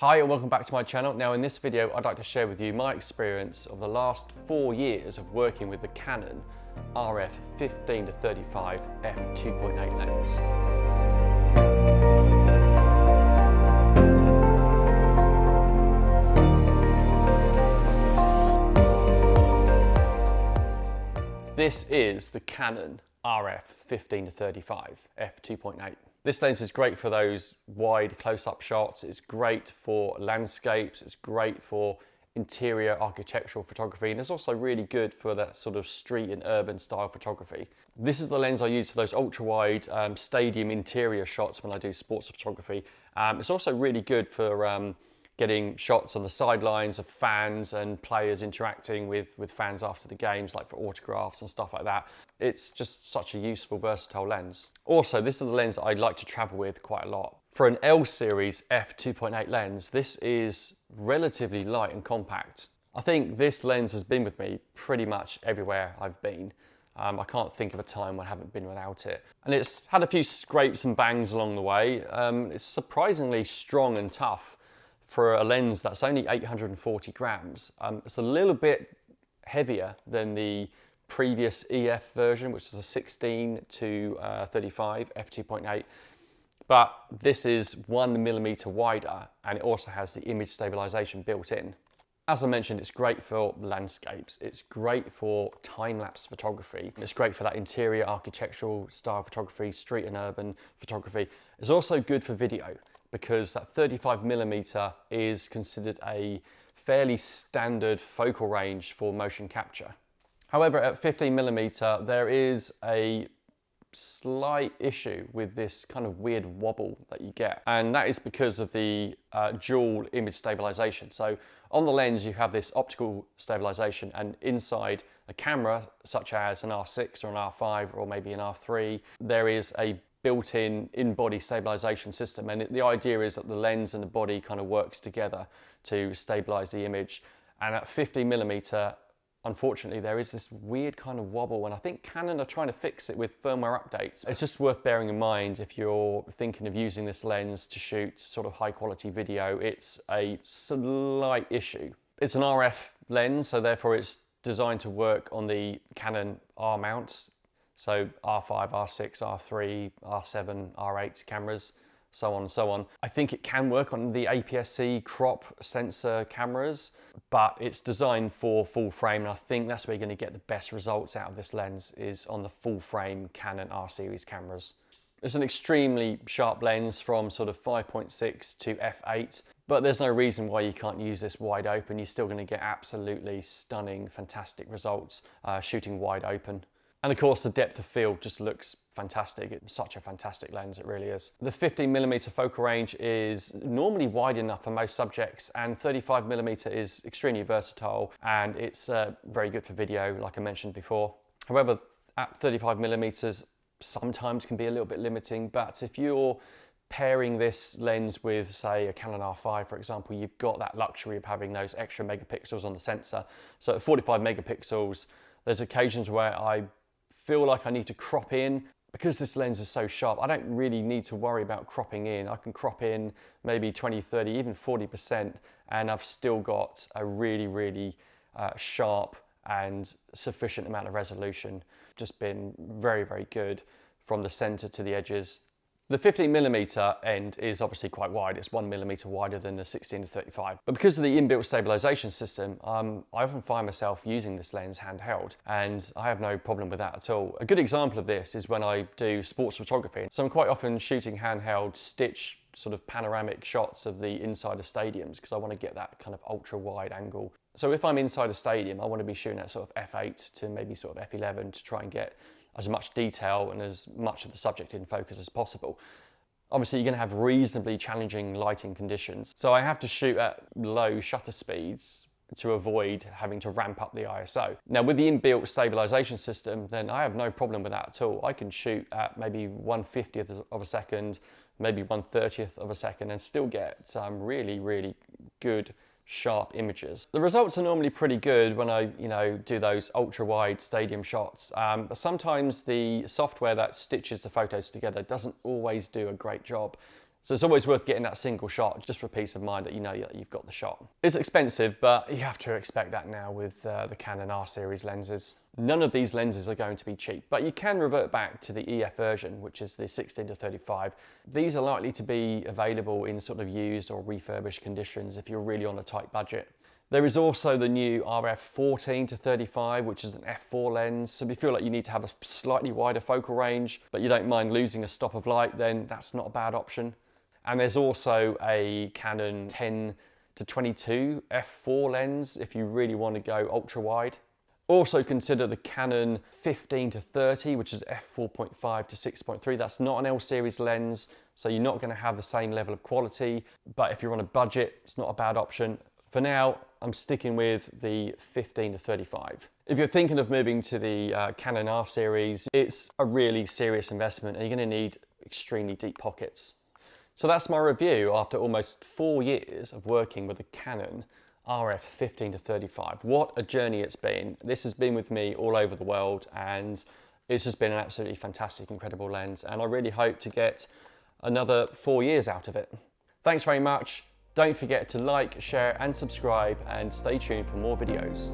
Hi and welcome back to my channel. Now in this video I'd like to share with you my experience of the last 4 years of working with the Canon RF15-35 f2.8 lens. This is the Canon RF15-35 f2.8. This lens is great for those wide close-up shots, it's great for landscapes, it's great for interior architectural photography, and it's also really good for that sort of street and urban style photography. This is the lens I use for those ultra-wide stadium interior shots when I do sports photography. It's also really good for getting shots on the sidelines of fans and players interacting with fans after the games, like for autographs and stuff like that. It's just such a useful, versatile lens. Also, this is the lens that I'd like to travel with quite a lot. For an L series f2.8 lens, this is relatively light and compact. I think this lens has been with me pretty much everywhere I've been. I can't think of a time when I haven't been without it. And it's had a few scrapes and bangs along the way. It's surprisingly strong and tough for a lens that's only 840 grams. It's a little bit heavier than the previous EF version, which is a 16 to 35 f2.8, but this is 1mm wider, and it also has the image stabilisation built in. As I mentioned, it's great for landscapes, it's great for time-lapse photography, it's great for that interior architectural style photography, street and urban photography. It's also good for video, because that 35mm is considered a fairly standard focal range for motion capture. However, at 15mm, there is a slight issue with this kind of weird wobble that you get, and that is because of the dual image stabilization. So on the lens you have this optical stabilization, and inside a camera such as an R6 or an R5 or maybe an R3, there is a built-in in-body stabilization system, and the idea is that the lens and the body kind of works together to stabilize the image. And at 50mm, unfortunately, there is this weird kind of wobble, and I think Canon are trying to fix it with firmware updates. It's just worth bearing in mind if you're thinking of using this lens to shoot sort of high-quality video. It's a slight issue. It's an RF lens, so therefore it's designed to work on the Canon R mount. So R5, R6, R3, R7, R8 cameras, so on and so on. I think it can work on the APS-C crop sensor cameras, but it's designed for full frame, and I think that's where you're going to get the best results out of this lens, is on the full frame Canon R series cameras. It's an extremely sharp lens from sort of 5.6 to f8, but there's no reason why you can't use this wide open. You're still going to get absolutely stunning, fantastic results shooting wide open. And of course, the depth of field just looks fantastic. It's such a fantastic lens, it really is. The 15mm focal range is normally wide enough for most subjects, and 35mm is extremely versatile, and it's very good for video, like I mentioned before. However, at 35mm, sometimes can be a little bit limiting, but if you're pairing this lens with, say, a Canon R5, for example, you've got that luxury of having those extra megapixels on the sensor. So at 45 megapixels, there's occasions where I feel like I need to crop in. Because this lens is so sharp, I don't really need to worry about cropping in. I can crop in maybe 20, 30, even 40%, and I've still got a really, really sharp and sufficient amount of resolution. Just been very, very good from the center to the edges. The 15mm end is obviously quite wide. It's 1mm wider than the 16 to 35. But because of the inbuilt stabilization system, I often find myself using this lens handheld, and I have no problem with that at all. A good example of this is when I do sports photography. So I'm quite often shooting handheld stitch sort of panoramic shots of the inside of stadiums, because I want to get that kind of ultra wide angle. So if I'm inside a stadium, I want to be shooting at sort of f8 to maybe sort of f11 to try and get as much detail and as much of the subject in focus as possible. Obviously, you're going to have reasonably challenging lighting conditions, so I have to shoot at low shutter speeds to avoid having to ramp up the ISO. Now, with the inbuilt stabilization system, then I have no problem with that at all. I can shoot at maybe 1/50th of a second, maybe 1/30th of a second, and still get really, really good sharp images. The results are normally pretty good when I, do those ultra-wide stadium shots, but sometimes the software that stitches the photos together doesn't always do a great job. So it's always worth getting that single shot, just for peace of mind that you know that you've got the shot. It's expensive, but you have to expect that now with the Canon R series lenses. None of these lenses are going to be cheap, but you can revert back to the EF version, which is the 16-35. These are likely to be available in sort of used or refurbished conditions if you're really on a tight budget. There is also the new RF15-35, which is an f4 lens. So if you feel like you need to have a slightly wider focal range, but you don't mind losing a stop of light, then that's not a bad option. And there's also a Canon 10-22 f4 lens if you really want to go ultra wide. Also consider the Canon 15-30, which is f4.5 to 6.3. That's not an L series lens, so you're not going to have the same level of quality. But if you're on a budget, it's not a bad option. For now, I'm sticking with the 15-35. If you're thinking of moving to the Canon R series, it's a really serious investment and you're going to need extremely deep pockets. So that's my review after almost 4 years of working with the Canon RF15-35. What a journey it's been. This has been with me all over the world and it's just been an absolutely fantastic, incredible lens, and I really hope to get another 4 years out of it. Thanks very much. Don't forget to like, share and subscribe, and stay tuned for more videos.